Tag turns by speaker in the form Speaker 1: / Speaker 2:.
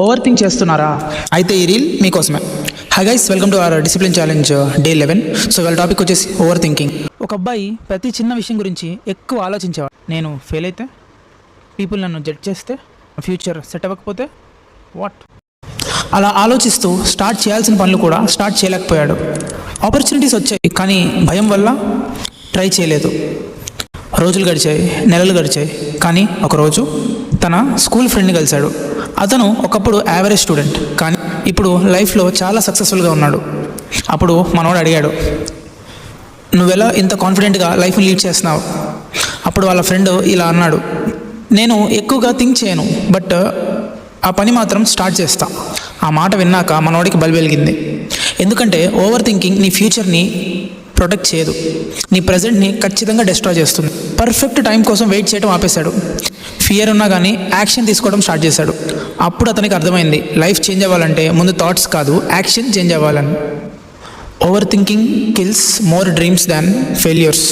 Speaker 1: Over think చేస్తున్నారా? అయితే ఈ రీల్ మీకోసమే. Hi guys, welcome to our discipline challenge day 11. So వాళ్ళ టాపిక్ వచ్చేసి ఓవర్ థింకింగ్. ఒక అబ్బాయి ప్రతి చిన్న విషయం గురించి ఎక్కువ ఆలోచించేవాడు. నేను ఫెయిల్ అయితే, పీపుల్ నన్ను జడ్జ్ చేస్తే, ఫ్యూచర్ సెట్ అవ్వకపోతే వాట్, అలా ఆలోచిస్తూ స్టార్ట్ చేయాల్సిన పనులు కూడా స్టార్ట్ చేయలేకపోయాడు. ఆపర్చునిటీస్ వచ్చాయి, కానీ భయం వల్ల ట్రై చేయలేదు. రోజులు గడిచాయి, నెలలు గడిచాయి. కానీ ఒకరోజు తన స్కూల్ ఫ్రెండ్ని కలిశాడు. అతను ఒకప్పుడు యావరేజ్ స్టూడెంట్, కానీ ఇప్పుడు లైఫ్లో చాలా సక్సెస్ఫుల్గా ఉన్నాడు. అప్పుడు మనోడు అడిగాడు, నువ్వెలా ఇంత కాన్ఫిడెంట్గా లైఫ్ని లీడ్ చేస్తున్నావు? అప్పుడు వాళ్ళ ఫ్రెండ్ ఇలా అన్నాడు, నేను ఎక్కువగా థింక్ చేయను, బట్ ఆ పని మాత్రం స్టార్ట్ చేస్తా. ఆ మాట విన్నాక మనోడికి బల్బు వెలిగింది. ఎందుకంటే ఓవర్ థింకింగ్ నీ ఫ్యూచర్ని ప్రొటెక్ట్ చేయదు, నీ ప్రజెంట్ని ఖచ్చితంగా డిస్ట్రాయ్ చేస్తుంది. పర్ఫెక్ట్ టైం కోసం వెయిట్ చేయడం ఆపేశాడు. ఫియర్ ఉన్నా కానీ యాక్షన్ తీసుకోవడం స్టార్ట్ చేశాడు. అప్పుడు అతనికి అర్థమైంది, లైఫ్ చేంజ్ అవ్వాలంటే ముందు థాట్స్ కాదు, యాక్షన్ చేంజ్ అవ్వాలని. Over thinking kills more dreams than failures.